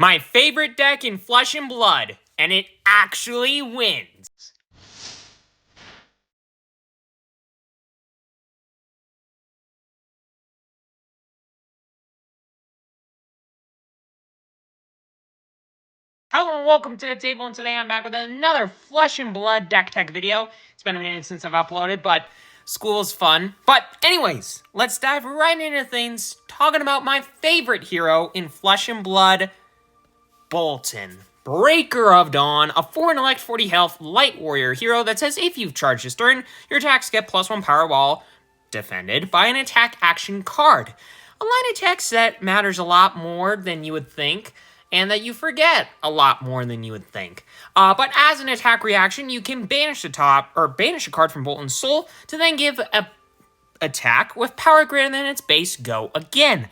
My favorite deck in Flesh and Blood, and it actually wins. Hello and welcome to the table, and today I'm back with another Flesh and Blood deck tech video. It's been a minute since I've uploaded, but school's fun. But anyways, let's dive right into things, talking about my favorite hero in Flesh and Blood, Boltyn. Breaker of Dawn, a 4 intellect 40 health light warrior hero that says if you've charged this turn, your attacks get +1 power while defended by an attack action card. A line attack set matters a lot more than you would think, and that you forget a lot more than you would think. But as an attack reaction, you can banish a card from Boltyn's Soul to then give a attack with power greater than its base go again.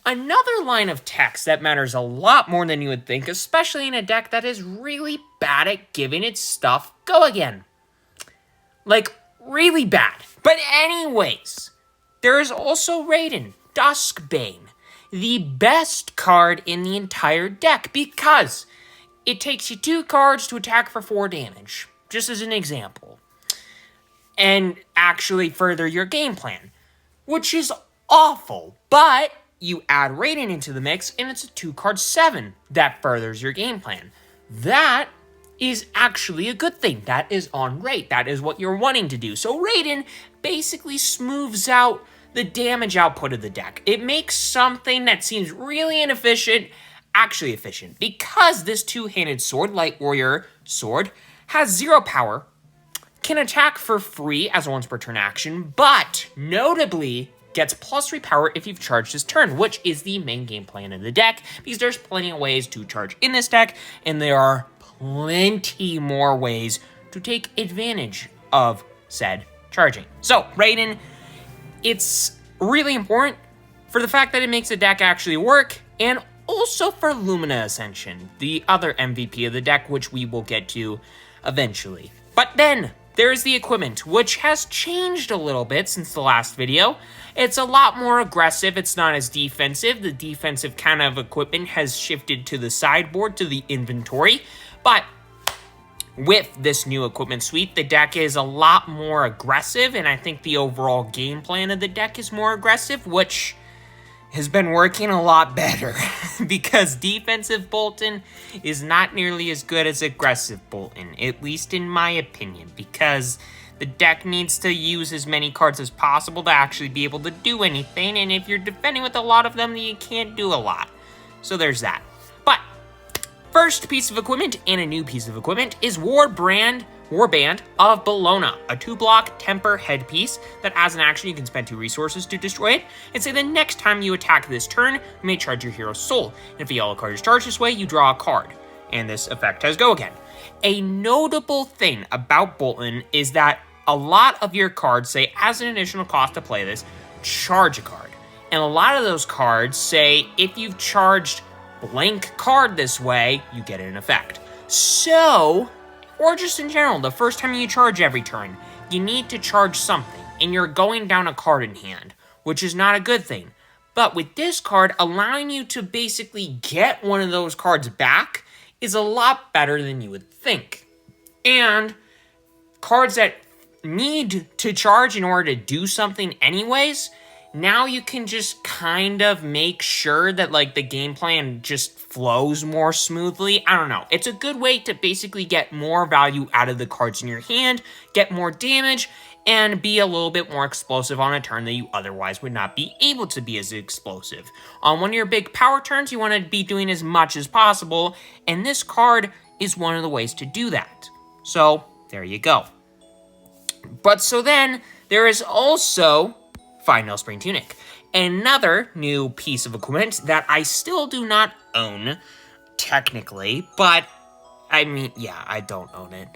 Another line of text that matters a lot more than you would think, especially in a deck that is really bad at giving its stuff go again. Like, really bad. But anyways, there is also Raydn, Duskbane, the best card in the entire deck because it takes you 2 cards to attack for 4 damage, just as an example, and actually further your game plan, which is awful, but you add Raydn into the mix, and it's a 2-card 7 that furthers your game plan. That is actually a good thing. That is on rate. That is what you're wanting to do. So Raydn basically smooths out the damage output of the deck. It makes something that seems really inefficient actually efficient, because this 2-handed sword, Light Warrior sword, has 0 power, can attack for free as a once per turn action, but notably gets +3 power if you've charged this turn, which is the main game plan of the deck, because there's plenty of ways to charge in this deck, and there are plenty more ways to take advantage of said charging. So, Raydn, it's really important for the fact that it makes the deck actually work, and also for Lumina Ascension, the other MVP of the deck, which we will get to eventually. But then, there's the equipment, which has changed a little bit since the last video. It's a lot more aggressive, it's not as defensive. The defensive kind of equipment has shifted to the sideboard, to the inventory. But with this new equipment suite, the deck is a lot more aggressive, and I think the overall game plan of the deck is more aggressive, which has been working a lot better because defensive Boltyn is not nearly as good as aggressive Boltyn, at least in my opinion, because the deck needs to use as many cards as possible to actually be able to do anything, and if you're defending with a lot of them, then you can't do a lot. So there's that. But first piece of equipment, and a new piece of equipment, is Warband of Boltyn, a 2-block temper headpiece that as an action you can spend 2 resources to destroy it, and say the next time you attack this turn, you may charge your hero's soul. And if a yellow card is charged this way, you draw a card, and this effect has go again. A notable thing about Boltyn is that a lot of your cards say, as an additional cost to play this, charge a card. And a lot of those cards say, if you've charged blank card this way, you get an effect. So, or just in general, the first time you charge every turn, you need to charge something, and you're going down a card in hand, which is not a good thing. But with this card, allowing you to basically get one of those cards back is a lot better than you would think. And cards that need to charge in order to do something anyways, now you can just kind of make sure that, like, the game plan just flows more smoothly. I don't know. It's a good way to basically get more value out of the cards in your hand, get more damage, and be a little bit more explosive on a turn that you otherwise would not be able to be as explosive. On one of your big power turns, you want to be doing as much as possible, and this card is one of the ways to do that. So, there you go. But so then, there is also Final Spring Tunic, another new piece of equipment that I still do not own, technically, but, I mean, yeah, I don't own it,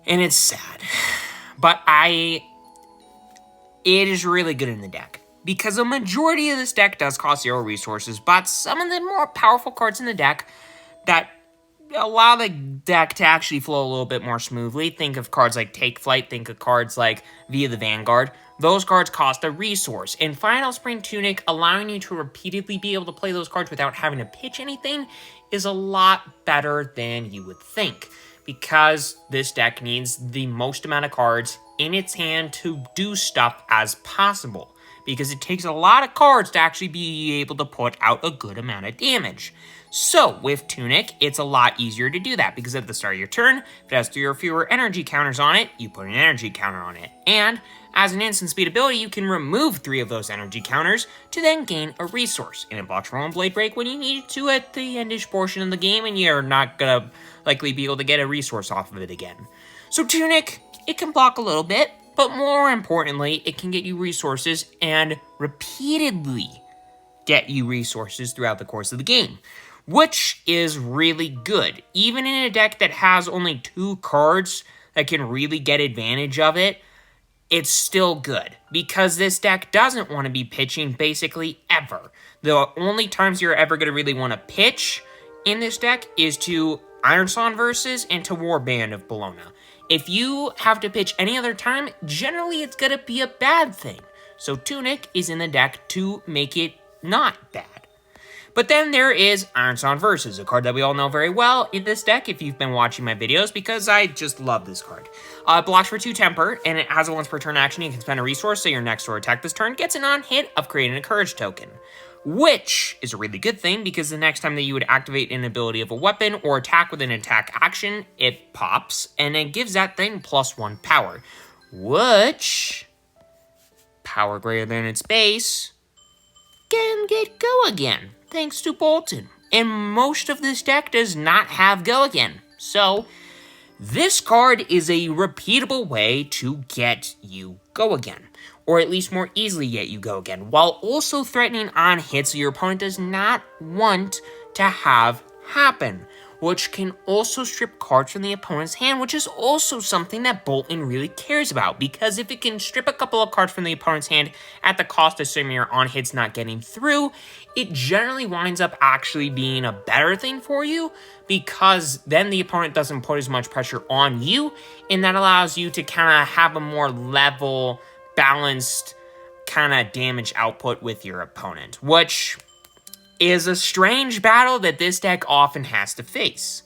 and it's sad, but it is really good in the deck, because a majority of this deck does cost 0 resources, but some of the more powerful cards in the deck that allow the deck to actually flow a little bit more smoothly. Think of cards like Take Flight, think of cards like Via the Vanguard. those cards cost a resource. And Final Spring Tunic, allowing you to repeatedly be able to play those cards without having to pitch anything, is a lot better than you would think, because this deck needs the most amount of cards in its hand to do stuff as possible, because it takes a lot of cards to actually be able to put out a good amount of damage. So, with Tunic, it's a lot easier to do that, because at the start of your turn, if it has 3 or fewer energy counters on it, you put an energy counter on it. And, as an instant speed ability, you can remove 3 of those energy counters to then gain a resource. And it blocks Roll and Blade Break when you need it to at the endish portion of the game, and you're not gonna likely be able to get a resource off of it again. So Tunic, it can block a little bit, but more importantly, it can get you resources and repeatedly get you resources throughout the course of the game, which is really good. Even in a deck that has only 2 cards that can really get advantage of it, it's still good, because this deck doesn't want to be pitching basically ever. The only times you're ever going to really want to pitch in this deck is to Iron Song Versus and to Warband of Boltyn. If you have to pitch any other time, generally it's going to be a bad thing. So Tunic is in the deck to make it not bad. But then there is Iron Song Versus, a card that we all know very well in this deck if you've been watching my videos, because I just love this card. It blocks for 2 temper, and it has a once per turn action. You can spend a resource, so your next sword attack this turn gets an on-hit of creating a courage token, which is a really good thing, because the next time that you would activate an ability of a weapon or attack with an attack action, it pops, and it gives that thing +1 power, which, power greater than its base, can get Go Again, thanks to Boltyn. And most of this deck does not have Go Again. So, this card is a repeatable way to get you Go Again, or at least more easily get you Go Again, while also threatening on hits your opponent does not want to have happen, which can also strip cards from the opponent's hand, which is also something that Boltyn really cares about, because if it can strip a couple of cards from the opponent's hand at the cost of some of your on hits not getting through, it generally winds up actually being a better thing for you, because then the opponent doesn't put as much pressure on you, and that allows you to kind of have a more level, balanced kind of damage output with your opponent, which is a strange battle that this deck often has to face,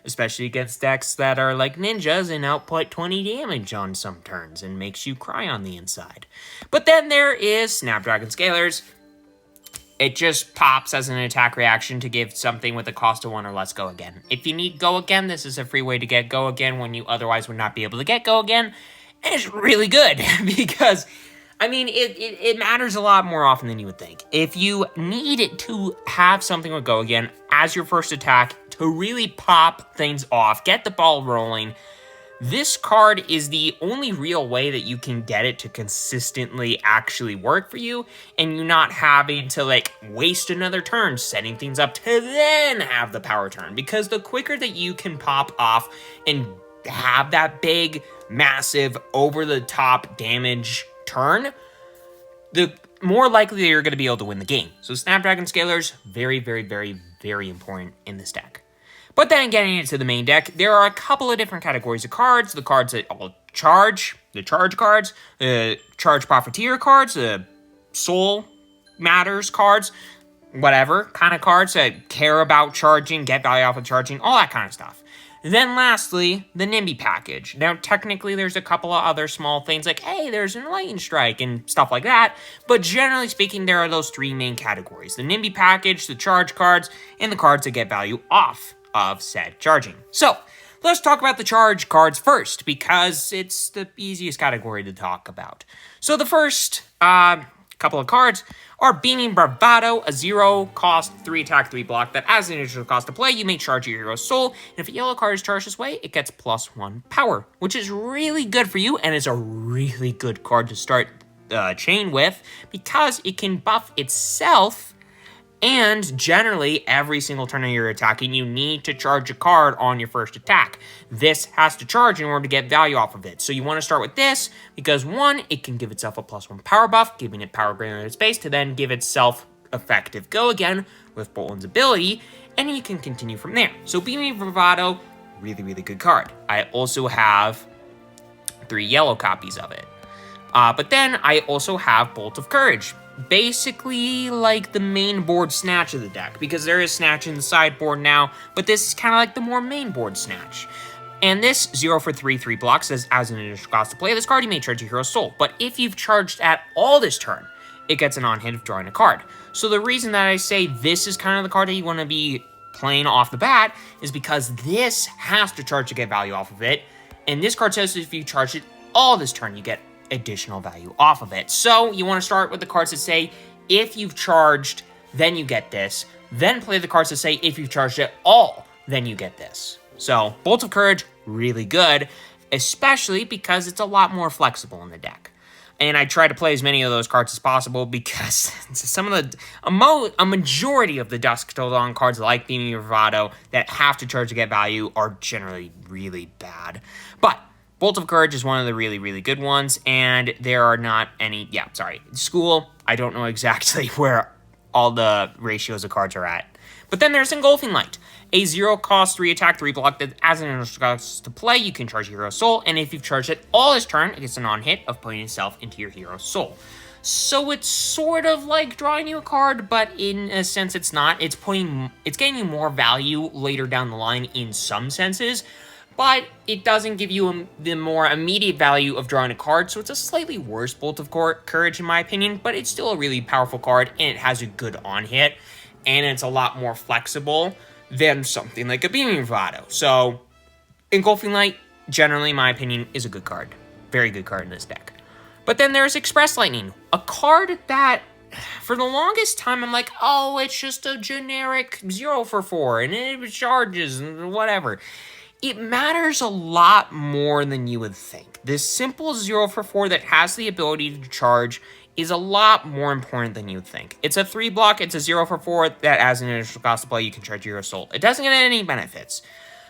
especially against decks that are like ninjas and output 20 damage on some turns and makes you cry on the inside. But then there is Snapdragon Scalers. It just pops as an attack reaction to give something with a cost of 1 or less Go Again. If you need Go Again, this is a free way to get Go Again when you otherwise would not be able to get Go Again. And it's really good, because I mean, it matters a lot more often than you would think. If you need to have something with Go Again as your first attack to really pop things off, get the ball rolling, this card is the only real way that you can get it to consistently actually work for you, and you not having to, like, waste another turn setting things up to then have the power turn. Because the quicker that you can pop off and have that big, massive, over-the-top damage turn, the more likely you're going to be able to win the game. So Snapdragon Scalers, very, very, very, very important in this deck. But then getting into the main deck, there are a couple of different categories of cards. The cards that all charge, the charge cards, the charge profiteer cards, the soul matters cards, whatever kind of cards that care about charging, get value off of charging, all that kind of stuff. Then lastly, the NIMBY package. Now, technically, there's a couple of other small things like, hey, there's an Lightning Strike and stuff like that. But generally speaking, there are those 3 main categories. The NIMBY package, the charge cards, and the cards that get value off of said charging. So, let's talk about the charge cards first, because it's the easiest category to talk about. So the first couple of cards are Beaming Bravado, a 0-cost 3 attack 3 block that as an additional cost to play, you may charge your hero's soul, and if a yellow card is charged this way, it gets +1 power, which is really good for you, and is a really good card to start chain with, because it can buff itself. And generally, every single turn that you're attacking, you need to charge a card on your first attack. This has to charge in order to get value off of it. So you want to start with this, because 1, it can give itself a +1 power buff, giving it power greater than its base, to then give itself effective Go Again with Boltyn's ability, and you can continue from there. So Beaming Bravado, really, really good card. I also have 3 yellow copies of it. But then I also have Bolt of Courage. Basically like the main board Snatch of the deck, because there is Snatch in the sideboard now, but this is kind of like the more main board Snatch. And this 0 for 3 block says, as an initial cost to play this card, you may charge your hero's soul. But if you've charged at all this turn, it gets an on-hit of drawing a card. So the reason that I say this is kind of the card that you want to be playing off the bat is because this has to charge to get value off of it. And this card says if you charge it all this turn, you get additional value off of it. So you want to start with the cards that say, if you've charged, then you get this. Then play the cards that say, if you've charged it all, then you get this. So Bolt of Courage, really good, especially because it's a lot more flexible in the deck. And I try to play as many of those cards as possible because some of a majority of the Dusk Till Dawn cards like Beaming Bravado that have to charge to get value are generally really bad. But Bolt of Courage is one of the really, really good ones, and there are not any, School, I don't know exactly where all the ratios of cards are at. But then there's Engulfing Light, a 0-cost 3-attack 3-block that as an initial cost to play, you can charge your Hero's Soul, and if you've charged it all this turn, it gets an on-hit of putting itself into your Hero's Soul. So it's sort of like drawing you a card, but in a sense it's not. It's getting you more value later down the line in some senses, but it doesn't give you the more immediate value of drawing a card, so it's a slightly worse Bolt of Courage in my opinion, but it's still a really powerful card, and it has a good on-hit, and it's a lot more flexible than something like a Beaming Bravado. So, Engulfing Light, generally in my opinion, is a good card. Very good card in this deck. But then there's Express Lightning, a card that, for the longest time, I'm like, oh, it's just a generic 0 for 4, and it charges, and whatever. It matters a lot more than you would think. This simple 0 for 4 that has the ability to charge is a lot more important than you would think. It's a 3-block, it's a 0 for 4 that as an initial cost to play, you can charge your soul. It doesn't get any benefits.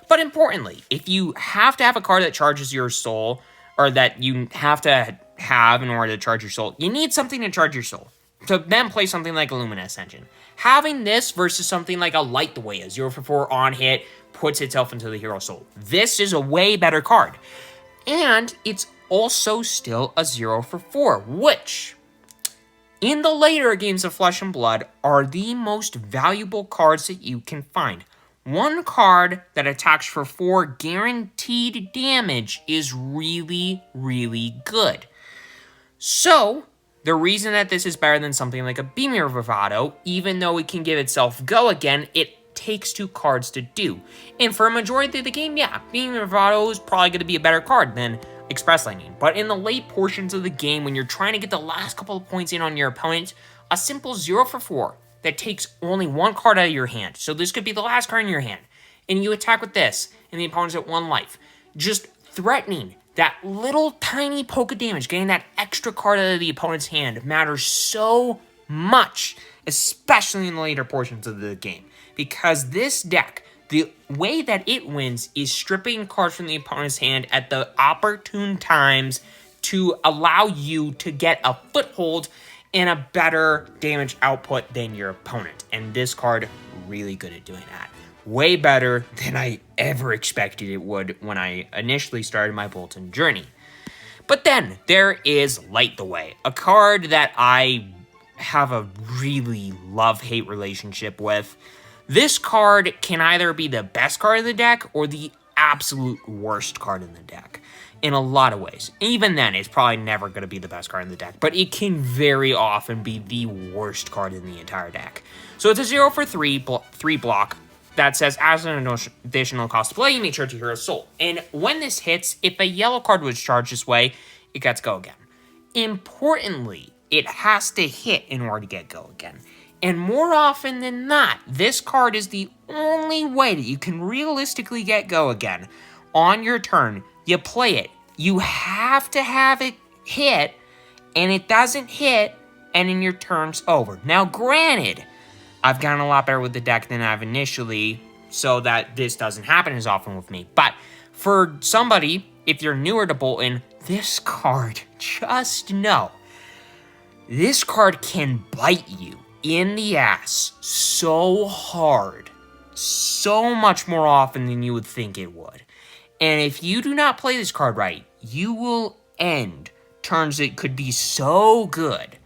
But importantly, if you have to have a card that charges your soul, or that you have to have in order to charge your soul, you need something to charge your soul. To then play something like a Lumina Ascension. Having this versus something like a Light the Way, a 0 for 4 on hit, puts itself into the Hero's Soul. This is a way better card. And it's also still a 0 for 4, which, in the later games of Flesh and Blood, are the most valuable cards that you can find. One card that attacks for 4 guaranteed damage is really, really good. So, the reason that this is better than something like a Beaming Bravado, even though it can give itself go again, it takes 2 cards to do. And for a majority of the game, yeah, Beaming Bravado is probably going to be a better card than Express Lightning. But in the late portions of the game, when you're trying to get the last couple of points in on your opponent, a simple 0 for 4 that takes only 1 card out of your hand, so this could be the last card in your hand, and you attack with this, and the opponent's at 1 life, just threatening that little tiny poke of damage, getting that extra card out of the opponent's hand matters so much, especially in the later portions of the game. Because this deck, the way that it wins is stripping cards from the opponent's hand at the opportune times to allow you to get a foothold and a better damage output than your opponent. And this card, really good at doing that. Way better than I ever expected it would when I initially started my Boltyn journey. But then, there is Light the Way, a card that I have a really love-hate relationship with. This card can either be the best card in the deck or the absolute worst card in the deck in a lot of ways. Even then, it's probably never going to be the best card in the deck, but it can very often be the worst card in the entire deck. So it's a 0 for 3 block that says, as an additional cost to play, you may charge your Hero's Soul. And when this hits, if a yellow card was charged this way, it gets go again. Importantly, it has to hit in order to get go again. And more often than not, this card is the only way that you can realistically get go again. On your turn, you play it. You have to have it hit, and it doesn't hit, and then your turn's over. Now, granted, I've gotten a lot better with the deck than I've initially, so that this doesn't happen as often with me. But for somebody, if you're newer to Boltyn, this card, just know, this card can bite you in the ass so hard, so much more often than you would think it would. And if you do not play this card right, you will end turns it could be so good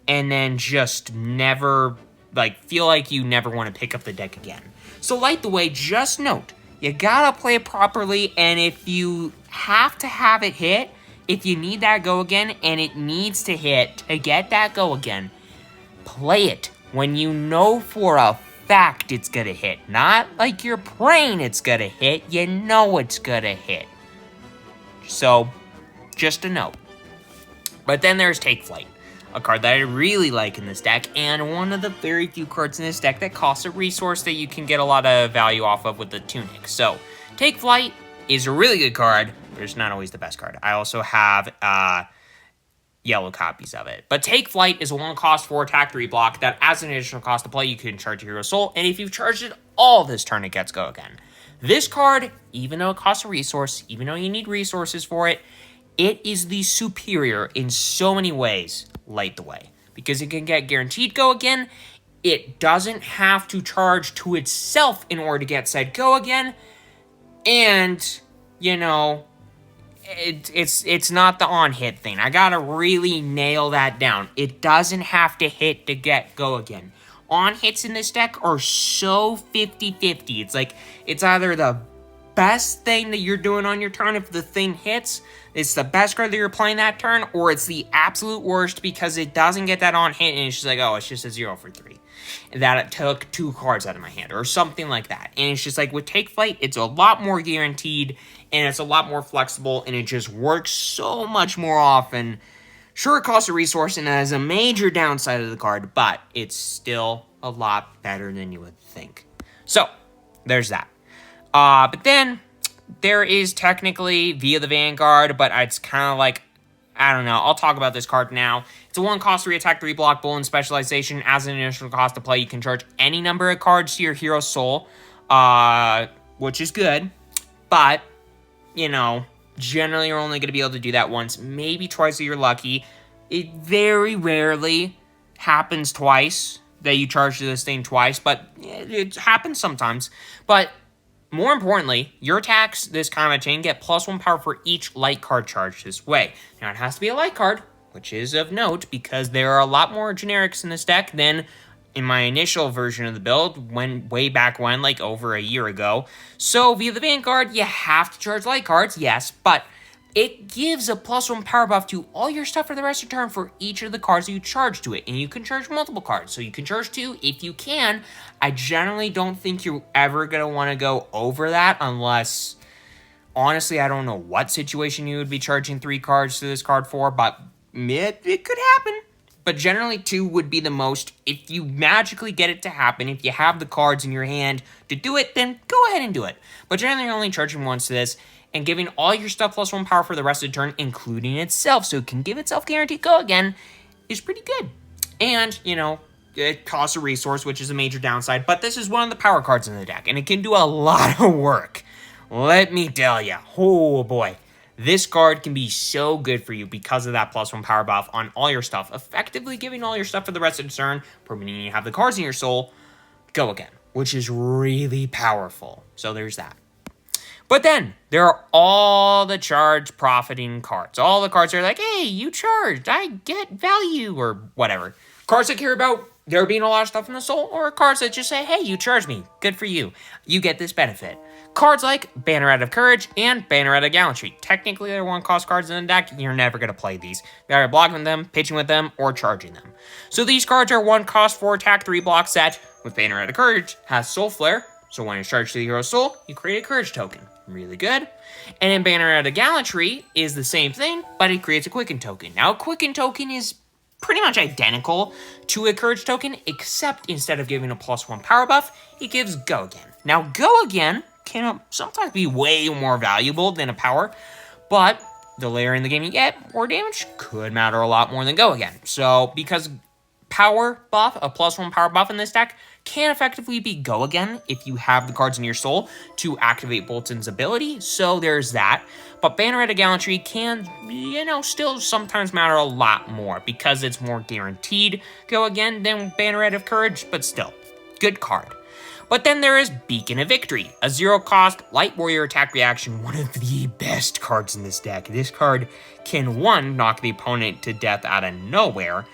and then just never, like, feel like you never want to pick up the deck again. So Light the Way, just note, you gotta play it properly, and if you have to have it hit, if you need that go again, and it needs to hit to get that go again, play it when you know for a fact it's gonna hit. Not like you're praying it's gonna hit, you know it's gonna hit. So, just a note. But then there's Take Flight, a card that I really like in this deck, and one of the very few cards in this deck that costs a resource that you can get a lot of value off of with the Tunic. So, Take Flight is a really good card, but it's not always the best card. I also have yellow copies of it. But Take Flight is a 1-cost 4 attack 3 block that as an additional cost to play, you can charge your Hero Soul, and if you've charged it all this turn, it gets go again. This card, even though it costs a resource, even though you need resources for it, it is the superior in so many ways, Light the Way. Because it can get guaranteed go again, it doesn't have to charge to itself in order to get said go again, and, you know, it's not the on-hit thing. I gotta really nail that down. It doesn't have to hit to get go again. On-hits in this deck are so 50-50. It's like, it's either the best thing that you're doing on your turn if the thing hits, it's the best card that you're playing that turn, or it's the absolute worst because it doesn't get that on-hit and it's just like, oh, it's just a 0 for 3. And that it took 2 cards out of my hand, or something like that. And it's just like, with Take Flight, it's a lot more guaranteed, and it's a lot more flexible, and it just works so much more often. Sure, it costs a resource, and that is a major downside of the card, but it's still a lot better than you would think. So, there's that. But then, there is technically Via the Vanguard, but it's kind of like, I don't know, I'll talk about this card now. It's a 1-cost 3 attack 3 block Boltyn specialization. As an initial cost to play, you can charge any number of cards to your Hero Soul, which is good, but, you know, generally you're only going to be able to do that once, maybe twice if you're lucky. It very rarely happens twice, that you charge to this thing twice, but it happens sometimes. But more importantly, your attacks this kind of a chain get +1 power for each light card charged this way. Now, it has to be a light card, which is of note, because there are a lot more generics in this deck than in my initial version of the build, way back when, like over a year ago. So, via the Vanguard, you have to charge light cards, yes, but it gives a +1 power buff to all your stuff for the rest of the turn for each of the cards that you charge to it. And you can charge multiple cards, so you can charge 2 if you can. I generally don't think you're ever going to want to go over that unless, honestly, I don't know what situation you would be charging 3 cards to this card for, but it could happen. But generally 2 would be the most. If you magically get it to happen, if you have the cards in your hand to do it, then go ahead and do it. But generally you're only charging once to this, and giving all your stuff +1 power for the rest of the turn, including itself, so it can give itself guaranteed go again, is pretty good. And, you know, it costs a resource, which is a major downside, but this is one of the power cards in the deck, and it can do a lot of work. Let me tell ya, oh boy. This card can be so good for you because of that +1 power buff on all your stuff, effectively giving all your stuff for the rest of the turn, permitting you to have the cards in your soul go again, which is really powerful. So there's that. But then, there are all the charge profiting cards. All the cards are like, hey, you charged, I get value, or whatever. Cards that care about there being a lot of stuff in the soul, or cards that just say, hey, you charged me, good for you. You get this benefit. Cards like Banneret of Courage and Banneret of Gallantry. Technically, they're 1-cost cards in the deck. You're never going to play these. You're either blocking them, pitching with them, or charging them. So these cards are 1-cost 4 attack 3 block set with Banneret of Courage, has Soul Flare, so when it's charged to the hero's soul, you create a Courage token. Really good. And in Banneret of Gallantry is the same thing, but it creates a Quicken token. Now, a Quicken token is pretty much identical to a Courage token, except instead of giving a +1 power buff, it gives Go Again. Now, Go Again can sometimes be way more valuable than a power, but the later in the game you get, more damage could matter a lot more than Go Again. So, because power buff, a +1 power buff in this deck, can effectively be Go Again if you have the cards in your soul to activate Boltyn's ability, so there's that. But Banneret of Gallantry can, you know, still sometimes matter a lot more because it's more guaranteed Go Again than Banneret of Courage, but still, good card. But then there is Beacon of Victory, a 0-cost light warrior attack reaction, one of the best cards in this deck. This card can, 1, knock the opponent to death out of nowhere,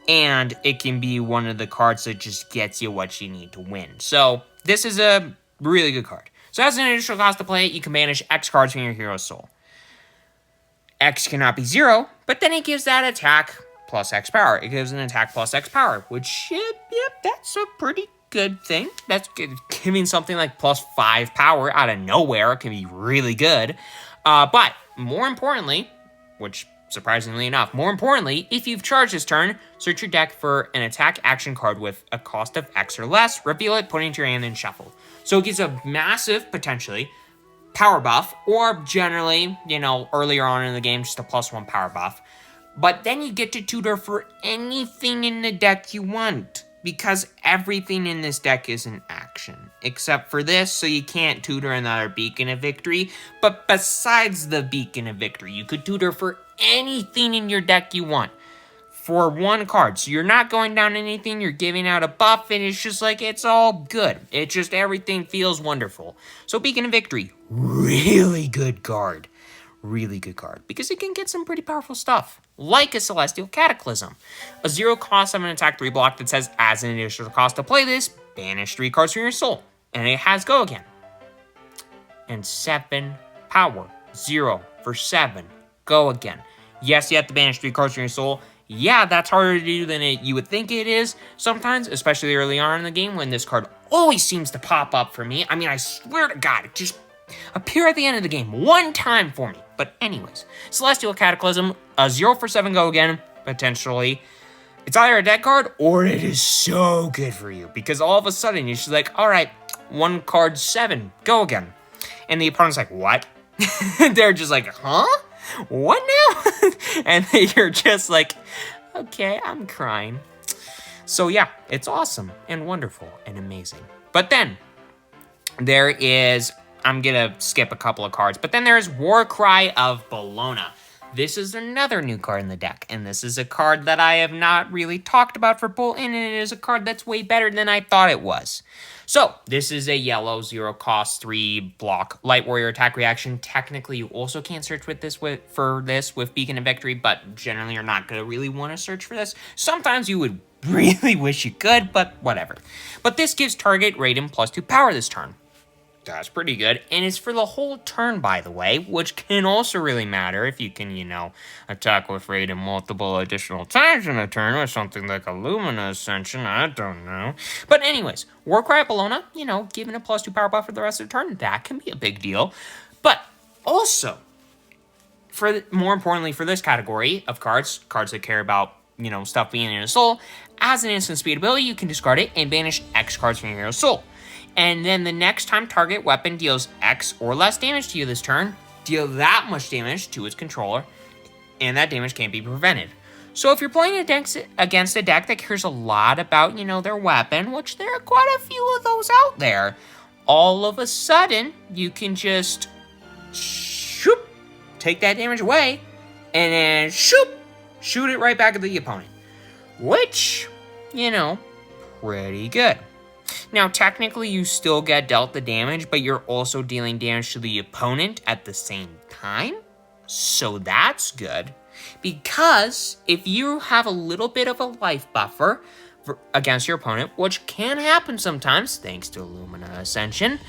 and it can be one of the cards that just gets you what you need to win. So this is a really good card. So as an additional cost to play it, you can banish X cards from your hero's soul. X cannot be 0, but then it gives that attack plus X power. It gives an attack plus X power, which, yep, that's a pretty good thing. That's good. Giving something like plus 5 power out of nowhere can be really good. But more importantly, which surprisingly enough, if you've charged this turn, search your deck for an attack action card with a cost of X or less, reveal it, put it into your hand, and shuffle. So it gives a massive, potentially, power buff, or generally, earlier on in the game, just a +1 power buff. But then you get to tutor for anything in the deck you want, because everything in this deck is an action, except for this, so you can't tutor another Beacon of Victory. But besides the Beacon of Victory, you could tutor for anything in your deck you want for 1 card. So you're not going down anything, you're giving out a buff, and it's just like, it's all good. It just, everything feels wonderful. So Beacon of Victory, really good card. Really good card, because it can get some pretty powerful stuff, like a Celestial Cataclysm. A 0-cost 7-attack 3-block that says, as an additional cost to play this, banish 3 cards from your soul. And it has Go Again. And 7 power. 0 for 7. Go Again. Yes, you have to banish 3 cards from your soul. Yeah, that's harder to do than you would think it is sometimes, especially early on in the game when this card always seems to pop up for me. I mean, I swear to God, it just appear at the end of the game 1 time for me. But anyways, Celestial Cataclysm, a 0 for 7 Go Again, potentially. It's either a deck card or it is so good for you, because all of a sudden you're just like, all right, 1 card 7, Go Again. And the opponent's like, what? They're just like, huh? What now? And you're just like, okay, I'm crying. So yeah, it's awesome and wonderful and amazing. But then there is, I'm gonna skip a couple of cards, but then there's Warcry of Boltyn. This is another new card in the deck, and this is a card that I have not really talked about for Boltyn, and it is a card that's way better than I thought it was. So, this is a yellow 0-cost 3-block light warrior attack reaction. Technically, you also can't search with this with Beacon of Victory, but generally you're not gonna really want to search for this. Sometimes you would really wish you could, but whatever. But this gives target Raydn +2 power this turn. That's pretty good, and it's for the whole turn, by the way, which can also really matter if you can, attack with Raydn multiple additional times in a turn or something like a Lumina Ascension, I don't know. But anyways, Warcry of Boltyn, giving a +2 power buff for the rest of the turn, that can be a big deal. But also, more importantly for this category of cards that care about, stuff being in a soul, as an instant speed ability, you can discard it and banish X cards from your hero's soul. And then the next time target weapon deals X or less damage to you this turn, deal that much damage to its controller, and that damage can't be prevented. So if you're playing against a deck that cares a lot about, their weapon, which there are quite a few of those out there, all of a sudden, you can just shoop, take that damage away, and then shoop, shoot it right back at the opponent. Which, pretty good. Now, technically, you still get dealt the damage, but you're also dealing damage to the opponent at the same time. So that's good. Because if you have a little bit of a life buffer against your opponent, which can happen sometimes, thanks to Lumina Ascension,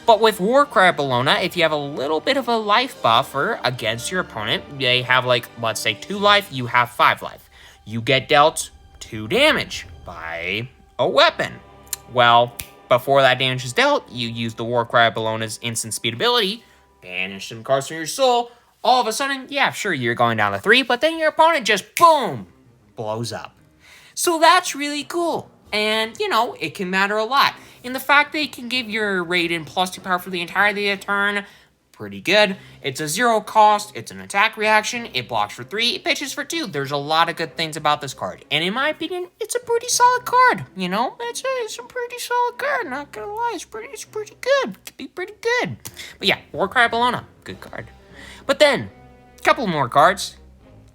but with Warcry of Boltyn, if you have a little bit of a life buffer against your opponent, they have, let's say 2 life, you have 5 life. You get dealt 2 damage by a weapon. Well, before that damage is dealt, you use the Warcry of Boltyn's instant speed ability, banish some cards from your soul. All of a sudden, yeah, sure, you're going down to 3, but then your opponent just, boom, blows up. So that's really cool. And, it can matter a lot. And the fact that it can give your Raydn +2 power for the entirety of the turn, pretty good. It's a 0-cost, it's an attack reaction, it blocks for 3, it pitches for 2. There's a lot of good things about this card. And in my opinion, it's a pretty solid card, It's a pretty solid card, not gonna lie, it's pretty good. It could be pretty good. But yeah, Warcry of Boltyn, good card. But then, a couple more cards.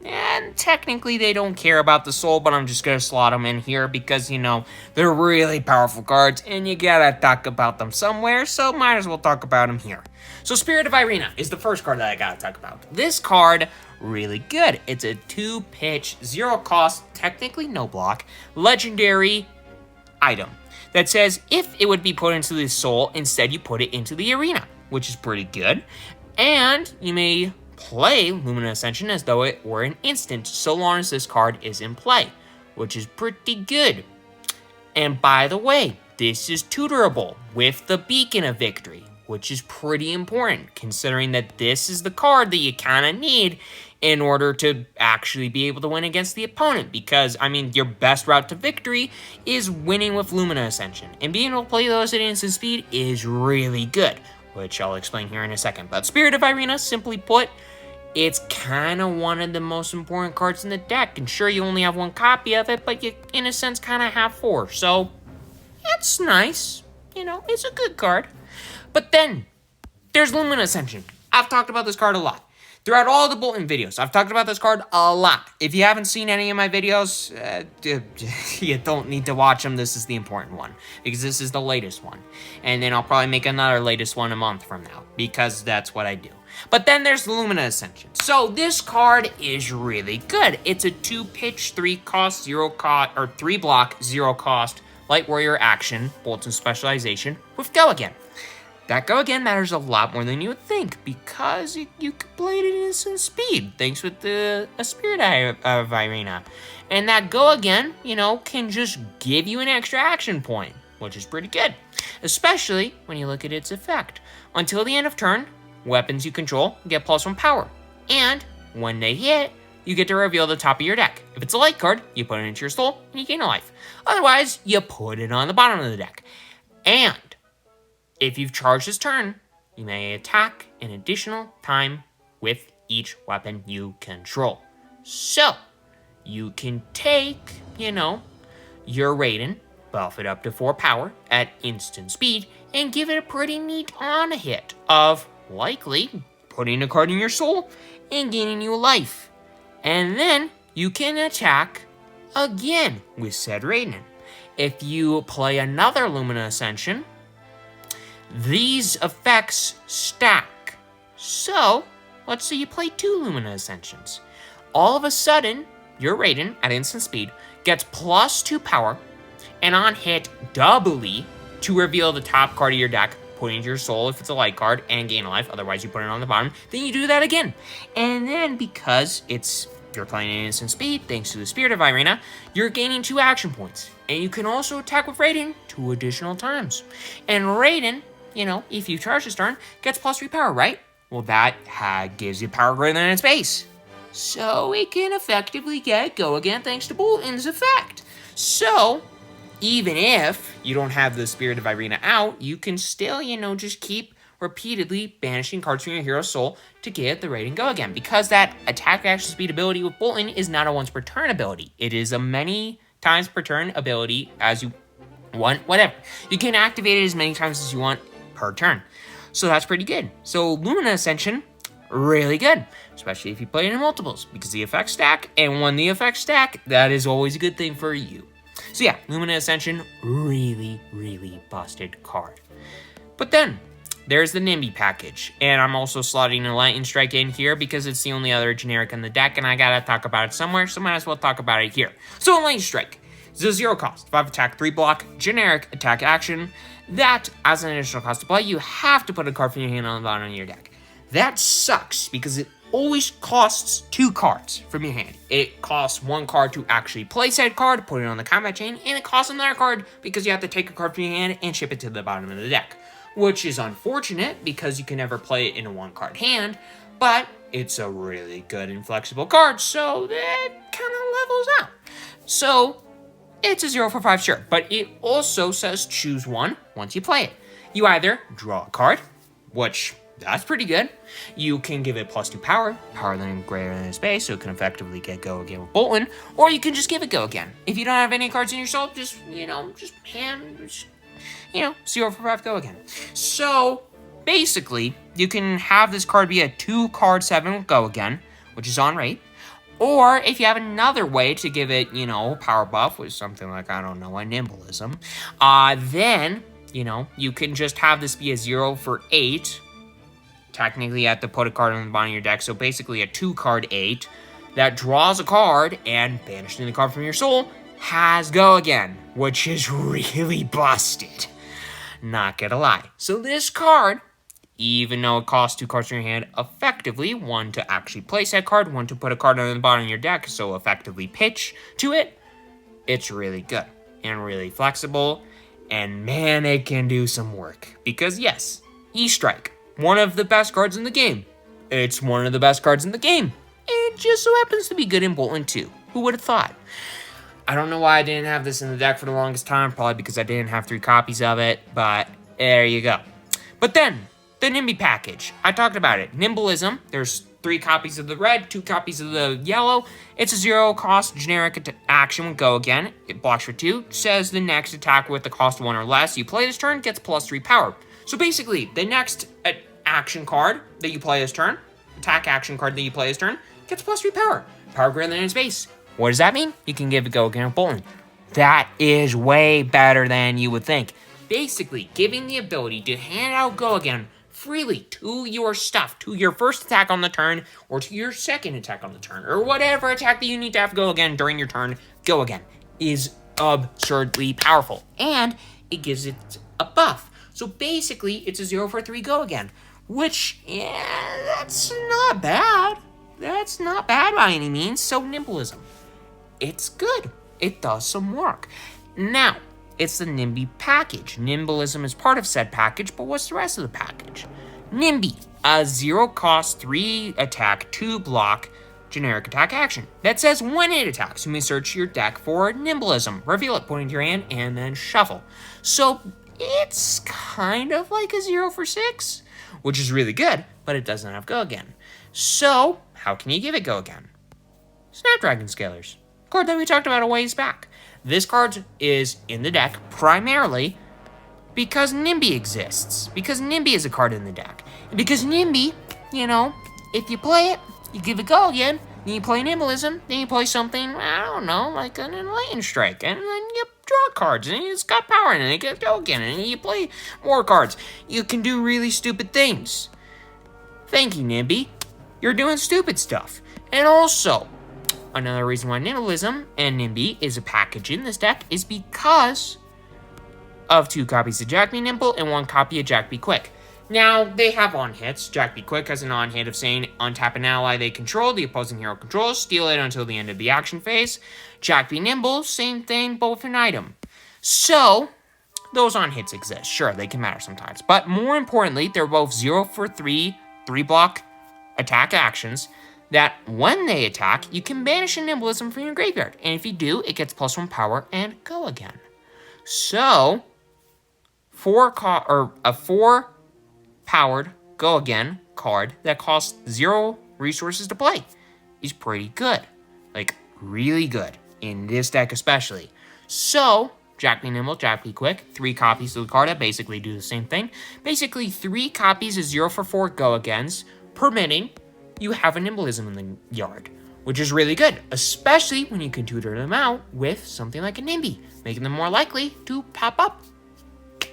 And technically they don't care about the soul, but I'm just going to slot them in here because, you know, they're really powerful cards and you gotta talk about them somewhere, so might as well talk about them here. So Spirit of Irina is the first card that I gotta talk about. This card, really good. It's a 2-pitch, 0 cost, technically no block, legendary item that says if it would be put into the soul, instead you put it into the arena, which is pretty good. And you may play Lumina Ascension as though it were an instant, so long as this card is in play, which is pretty good. And by the way, this is tutorable with the Beacon of Victory, which is pretty important, considering that this is the card that you kind of need in order to actually be able to win against the opponent. Because, I mean, your best route to victory is winning with Lumina Ascension, and being able to play those at instant speed is really good, which I'll explain here in a second. But Spirit of Irina, simply put, it's kind of one of the most important cards in the deck. And sure, you only have 1 copy of it, but you, in a sense, kind of have 4. So, it's nice. You know, it's a good card. But then, there's Lumina Ascension. I've talked about this card a lot. Throughout all the Boltyn videos, I've talked about this card a lot. If you haven't seen any of my videos, you don't need to watch them. This is the important one, because this is the latest one. And then I'll probably make another latest one a month from now, because that's what I do. But then there's Lumina Ascension. So this card is really good. It's a 2-pitch, 3 cost, 0 cost, or 3 block, 0 cost, Light Warrior action, Boltyn specialization, with Go Again. That Go Again matters a lot more than you would think, because you can play it at instant speed, thanks with the Spirit of Irina. And that Go Again, you know, can just give you an extra action point, which is pretty good, especially when you look at its effect. Until the end of turn, weapons you control get +1 power, and when they hit, you get to reveal the top of your deck. If it's a light card, you put it into your soul and you gain a life. Otherwise, you put it on the bottom of the deck. And if you've charged this turn, you may attack an additional time with each weapon you control. So, you can take, you know, your Raydn, buff it up to 4 power at instant speed, and give it a pretty neat on-hit of likely putting a card in your soul and gaining you a life. And then you can attack again with said Raydn. If you play another Lumina Ascension, these effects stack. So, let's say you play 2 Lumina Ascensions. All of a sudden, your Raydn at instant speed gets +2 power, and on hit, doubly to reveal the top card of your deck, put it into your soul if it's a light card, and gain a life, otherwise you put it on the bottom. Then you do that again. And then, because you're playing at instant speed, thanks to the Spirit of Irina, you're gaining 2 action points. And you can also attack with Raydn 2 additional times. And Raydn, you know, if you charge this turn, gets +3 power, right? Well, that gives you power greater than its base. So it can effectively get Go Again thanks to Boltyn's effect. So, even if you don't have the Spirit of Irina out, you can still, you know, just keep repeatedly banishing cards from your hero's soul to get the Raydn Go Again. Because that attack action speed ability with Boltyn is not a once per turn ability. It is a many times per turn ability as you want, whatever. You can activate it as many times as you want per turn. So that's pretty good. So Lumina Ascension, really good, especially if you play it in multiples, because the effects stack, and when the effects stack, that is always a good thing for you. So yeah, Lumina Ascension, really, really busted card. But then, there's the NIMBY package, and I'm also slotting a Lightning Strike in here because it's the only other generic in the deck, and I gotta talk about it somewhere, so might as well talk about it here. So Lightning Strike, it's a 0 cost, 5 attack, 3 block, generic attack action, that, as an additional cost to play, you have to put a card from your hand on the bottom of your deck. That sucks, because it always costs 2 cards from your hand. It costs 1 card to actually play said card, put it on the combat chain, and it costs another card because you have to take a card from your hand and ship it to the bottom of the deck. Which is unfortunate, because you can never play it in a 1-card hand, but it's a really good and flexible card, so that kind of levels out. So, it's a 0 for 5, sure, but it also says choose one once you play it. You either draw a card, which, that's pretty good. You can give it +2 power than greater than its base, so it can effectively get Go Again with Boltyn, or you can just give it Go Again. If you don't have any cards in your soul, just, you know, hand, you know, 0 for 5 Go Again. So, basically, you can have this card be a 2-card 7 with Go Again, which is on rate, Or if you have another way to give it, power buff with something like, I don't know, a Nimbalism, then, you can just have this be a 0 for 8. Technically, you have to put a card on the bottom of your deck, so basically a 2-card 8 that draws a card and banishing the card from your soul has Go Again, which is really busted. Not gonna lie. So this card, even though it costs 2 cards in your hand, effectively, 1 to actually place that card, 1 to put a card on the bottom of your deck, so effectively pitch to it, it's really good and really flexible, and man, it can do some work. Because yes, E-Strike, one of the best cards in the game. It's one of the best cards in the game. It just so happens to be good in Boltyn too. Who would have thought? I don't know why I didn't have this in the deck for the longest time, probably because I didn't have 3 copies of it, but there you go. But then, the NIMBY package. I talked about it. Nimbalism, there's 3 copies of the red, 2 copies of the yellow. It's a 0-cost generic action with Go Again. It blocks for 2. Says the next attack with the cost 1 or less you play this turn gets +3 power. So basically, the next action card that you play this turn, attack action card that you play this turn, gets +3 power. Power greater than its base. What does that mean? You can give it Go Again with Boltyn. That is way better than you would think. Basically, giving the ability to hand out Go Again freely to your stuff, to your first attack on the turn, or to your second attack on the turn, or whatever attack that you need to have Go Again during your turn, Go Again, is absurdly powerful. And it gives it a buff. So basically, it's a 0 for 3 Go Again, which, yeah, that's not bad. That's not bad by any means. So Nimbalism, it's good. It does some work. Now, it's the NIMBY package. Nimbalism is part of said package, but what's the rest of the package? NIMBY, a 0-cost 3 attack, 2 block generic attack action that says when it attacks, you may search your deck for Nimbalism, reveal it, put it into your hand, and then shuffle. So it's kind of like a 0 for 6, which is really good, but it doesn't have Go Again. So how can you give it Go Again? Snapdragon Scalers, card that we talked about a ways back. This card is in the deck primarily because NIMBY exists. Because NIMBY is a card in the deck. And because NIMBY, if you play it, you give it Go Again, then you play Nimbalism, then you play something, I don't know, like an Enlightened Strike, and then you draw cards, and it's got power, and then you get Go Again, and you play more cards. You can do really stupid things. Thank you, NIMBY. You're doing stupid stuff. And also, another reason why Nimbalism and NIMBY is a package in this deck is because of 2 copies of Jack Be Nimble and 1 copy of Jack Be Quick. Now, they have on-hits. Jack Be Quick has an on-hit of saying, untap an ally they control, the opposing hero controls, steal it until the end of the action phase. Jack Be Nimble, same thing, but with an item. So, those on-hits exist. Sure, they can matter sometimes. But more importantly, they're both 0 for 3, 3-block attack actions that when they attack, you can banish a Nimbalism from your graveyard. And if you do, it gets +1 power and Go Again. So, a 4-powered Go Again card that costs 0 resources to play is pretty good. Like, really good. In this deck especially. So, Jack Be Nimble, Jack Be Quick, 3 copies of the card that basically do the same thing. Basically, 3 copies of 0 for 4 Go Agains, permitting you have a Nimbalism in the yard, which is really good, especially when you can tutor them out with something like a NIMBY, making them more likely to pop up.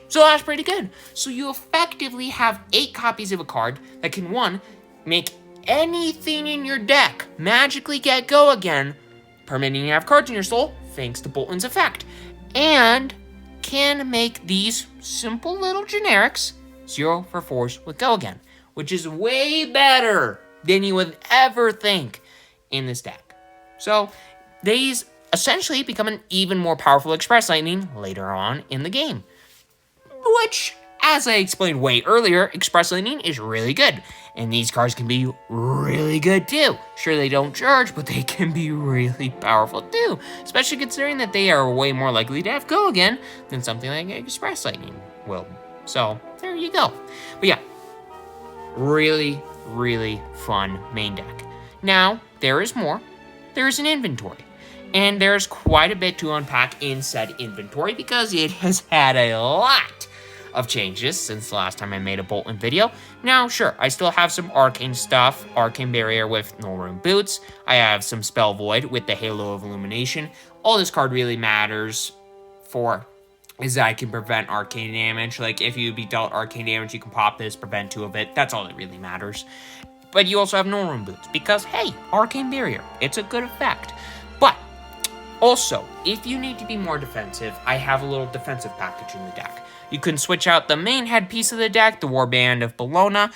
So that's pretty good. So you effectively have 8 copies of a card that can, 1, make anything in your deck magically get Go Again, permitting you to have cards in your soul, thanks to Boltyn's effect, and can make these simple little generics 0 for 4s with Go Again, which is way better than you would ever think in this deck. So these essentially become an even more powerful Express Lightning later on in the game. Which, as I explained way earlier, Express Lightning is really good. And these cards can be really good too. Sure, they don't charge, but they can be really powerful too. Especially considering that they are way more likely to have Go Again than something like Express Lightning will. So, there you go. But yeah, really fun main deck. Now, there is more. There is an inventory. And there's quite a bit to unpack in said inventory because it has had a lot of changes since the last time I made a Boltyn video. Now, sure, I still have some arcane stuff, arcane barrier with no room boots. I have some spell void with the halo of illumination. All this card really matters for is that I can prevent arcane damage. Like, if you be dealt arcane damage, you can pop this, prevent 2 of it. That's all that really matters. But you also have no room boots because, hey, arcane barrier, it's a good effect. But also, if you need to be more defensive, I have a little defensive package in the deck. You can switch out the main headpiece of the deck, the Warband of Boltyn,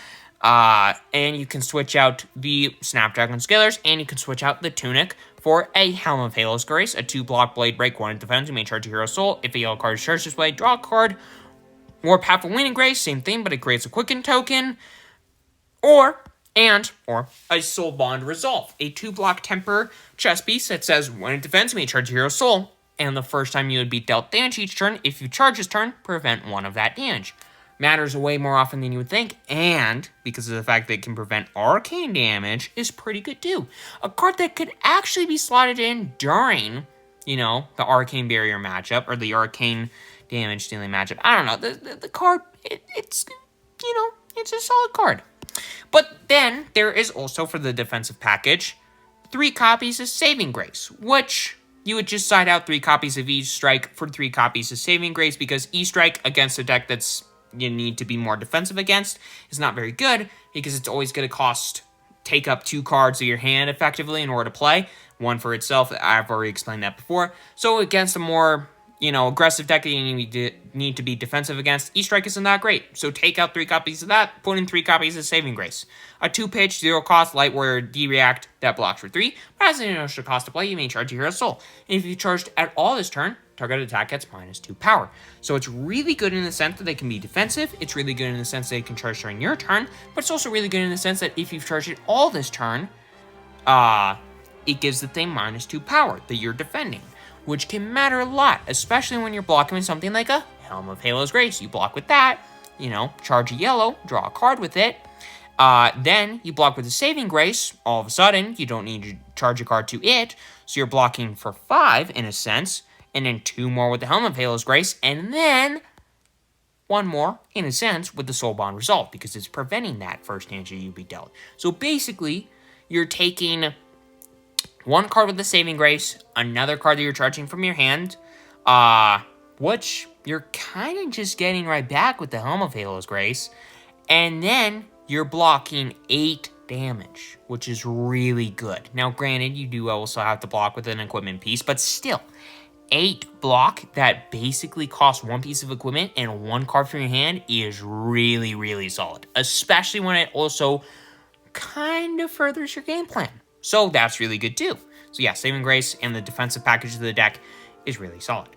and you can switch out the Snapdragon Scalers, and you can switch out the Tunic for a Helm of Halo's Grace, a 2-block blade break, 1 in defense. You may charge a hero soul. If a yellow card is charged this way, draw a card. Warp Path of Waning Grace, same thing, but it creates a Quicken token. Or a Soul Bond Resolve, a 2-block temper chest piece that says, when in defense, you may charge a hero soul, and the first time you would be dealt damage each turn, if you charge this turn, prevent 1 of that damage. Matters way more often than you would think, and because of the fact that it can prevent arcane damage, is pretty good too. A card that could actually be slotted in during, the arcane barrier matchup, or the arcane damage dealing matchup. I don't know, the card, it's a solid card. But then, there is also, for the defensive package, 3 copies of Saving Grace, which you would just side out 3 copies of E-Strike for 3 copies of Saving Grace, because E-Strike against a deck that's you need to be more defensive against is not very good, because it's always going to take up 2 cards of your hand effectively in order to play. 1 for itself, I've already explained that before. So against a more aggressive deck that you need to be defensive against, E-Strike isn't that great. So take out 3 copies of that, put in 3 copies of Saving Grace. A 2-pitch, 0-cost, Light Warrior D-React that blocks for 3, but has an initial cost to play, you may charge a hero soul. And if you charged at all this turn, target attack gets -2 power. So it's really good in the sense that they can be defensive, it's really good in the sense that they can charge during your turn, but it's also really good in the sense that if you've charged it all this turn, it gives the thing -2 power that you're defending, which can matter a lot, especially when you're blocking with something like a Helm of Halo's Grace. You block with that, charge a yellow, draw a card with it. Then you block with a Saving Grace. All of a sudden, you don't need to charge a card to it, so you're blocking for 5 in a sense, and then 2 more with the Helm of Halo's Grace, and then 1 more, in a sense, with the Soul Bond Resolve, because it's preventing that first damage that you be dealt. So basically, you're taking 1 card with the Saving Grace, another card that you're charging from your hand, which you're kind of just getting right back with the Helm of Halo's Grace, and then you're blocking 8 damage, which is really good. Now, granted, you do also have to block with an equipment piece, but still, 8 block that basically costs 1 piece of equipment and 1 card from your hand is really, really solid, especially when it also kind of furthers your game plan. So that's really good too. So yeah, Saving Grace and the defensive package of the deck is really solid.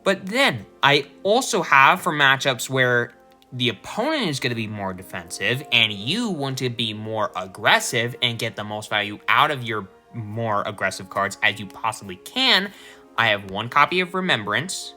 But then I also have, for matchups where the opponent is going to be more defensive and you want to be more aggressive and get the most value out of your more aggressive cards as you possibly can, I have 1 copy of Remembrance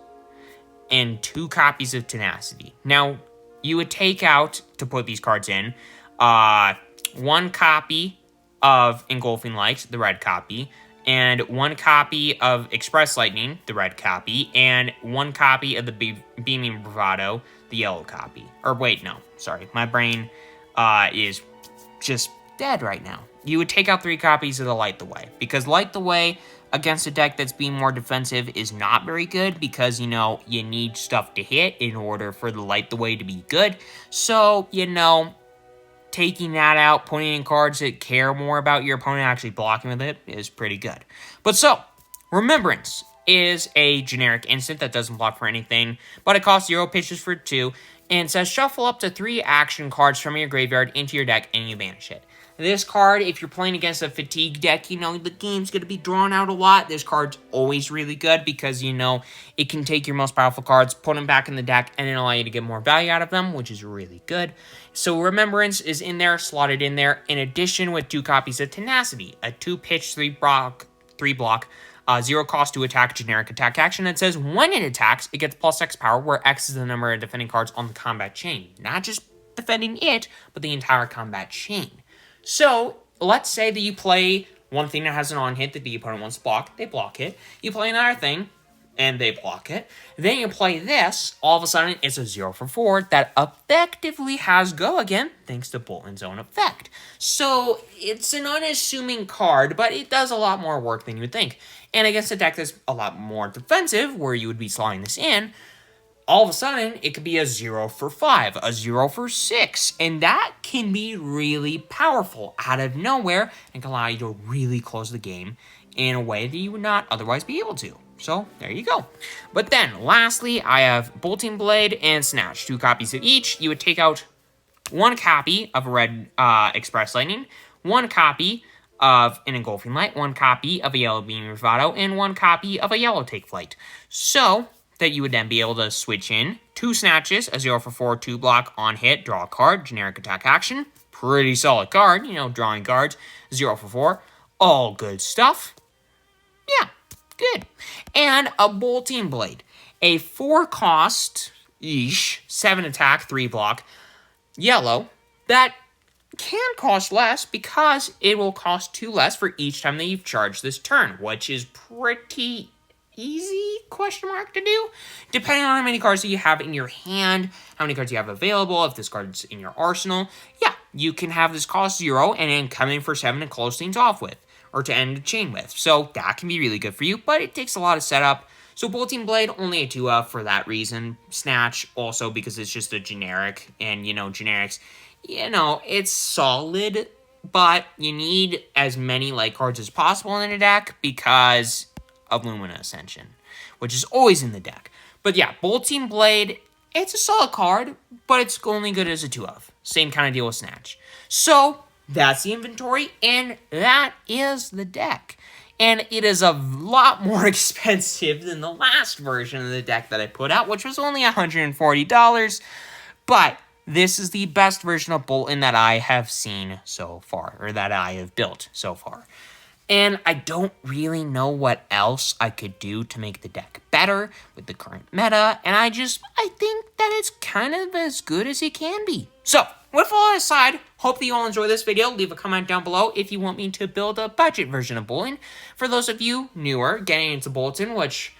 and 2 copies of Tenacity. Now, you would take out, to put these cards in, 1 copy of Engulfing Light, the red copy, and 1 copy of Express Lightning, the red copy, and 1 copy of the Beaming Bravado, the yellow copy. Or wait, no, sorry, my brain is just dead right now. You would take out 3 copies of the Light the Way, because Light the Way against a deck that's being more defensive is not very good, because, you need stuff to hit in order for the Light the Way to be good. So, taking that out, putting in cards that care more about your opponent actually blocking with it is pretty good. But so, Remembrance is a generic instant that doesn't block for anything, but it costs 0 pitches for 2, and says shuffle up to 3 action cards from your graveyard into your deck and you banish it. This card, if you're playing against a Fabtcg deck, the game's going to be drawn out a lot. This card's always really good because, it can take your most powerful cards, put them back in the deck, and then allow you to get more value out of them, which is really good. So Remembrance is in there, slotted in there, in addition with 2 copies of Tenacity, a 2-pitch, 3-block, 0 cost to attack generic attack action that says when it attacks, it gets +X power, where X is the number of defending cards on the combat chain. Not just defending it, but the entire combat chain. So, let's say that you play one thing that has an on-hit that the opponent wants to block. They block it. You play another thing and they block it. Then you play this, all of a sudden it's a 0 for 4 that effectively has go again, thanks to Boltyn's own effect. So it's an unassuming card, but it does a lot more work than you would think. And against a deck that's a lot more defensive, where you would be slotting this in, all of a sudden, it could be a 0 for 5, a 0 for 6, and that can be really powerful out of nowhere and can allow you to really close the game in a way that you would not otherwise be able to. So, there you go. But then, lastly, I have Boltyn Blade and Snatch, 2 copies of each. You would take out 1 copy of a red Express Lightning, 1 copy of an Engulfing Light, 1 copy of a Yellow Beam Bravado, and 1 copy of a Yellow Take Flight. So that you would then be able to switch in 2 Snatches, a 0 for 4, 2 block, on hit, draw a card, generic attack action. Pretty solid card, you know, drawing cards, 0 for 4. All good stuff. Yeah, good. And a Boltyn Blade, a 4 cost-ish, 7 attack, 3 block, yellow, that can cost less because it will cost 2 less for each time that you've charged this turn, which is pretty easy, question mark, to do, depending on how many cards that you have in your hand, how many cards you have available, if this card's in your arsenal. Yeah, you can have this cost 0 and then come in for 7 to close things off with, or to end the chain with. So that can be really good for you, but it takes a lot of setup. So Boltyn Blade, only a 2 for that reason. Snatch, also because it's just a generic, and, you know, generics, you know, it's solid, but you need as many light cards as possible in a deck because of Lumina Ascension, which is always in the deck. But yeah, Boltyn Blade, it's a solid card, but it's only good as a 2 of. Same kind of deal with Snatch. So that's the inventory, and that is the deck. And it is a lot more expensive than the last version of the deck that I put out, which was only $140. But this is the best version of Boltyn that I have seen so far, or that I have built so far. And I don't really know what else I could do to make the deck better with the current meta, and I think that it's kind of as good as it can be. So, with all that aside, hope that you all enjoy this video. Leave a comment down below if you want me to build a budget version of Boltyn. For those of you newer getting into Boltyn, which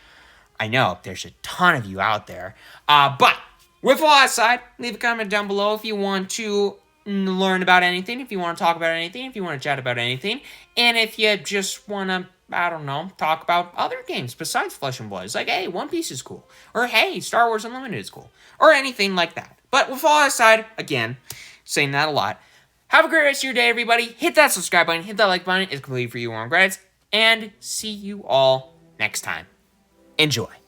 I know there's a ton of you out there, but with all that aside, leave a comment down below if you want to learn about anything, if you want to talk about anything, if you want to chat about anything, and if you just want to, I don't know, talk about other games besides Flesh and Blood. It's like, hey, One Piece is cool, or hey, Star Wars Unlimited is cool, or anything like that. But with all that aside, again, saying that a lot, have a great rest of your day, everybody. Hit that subscribe button, hit that like button. It's completely for you on credits, and see you all next time. Enjoy.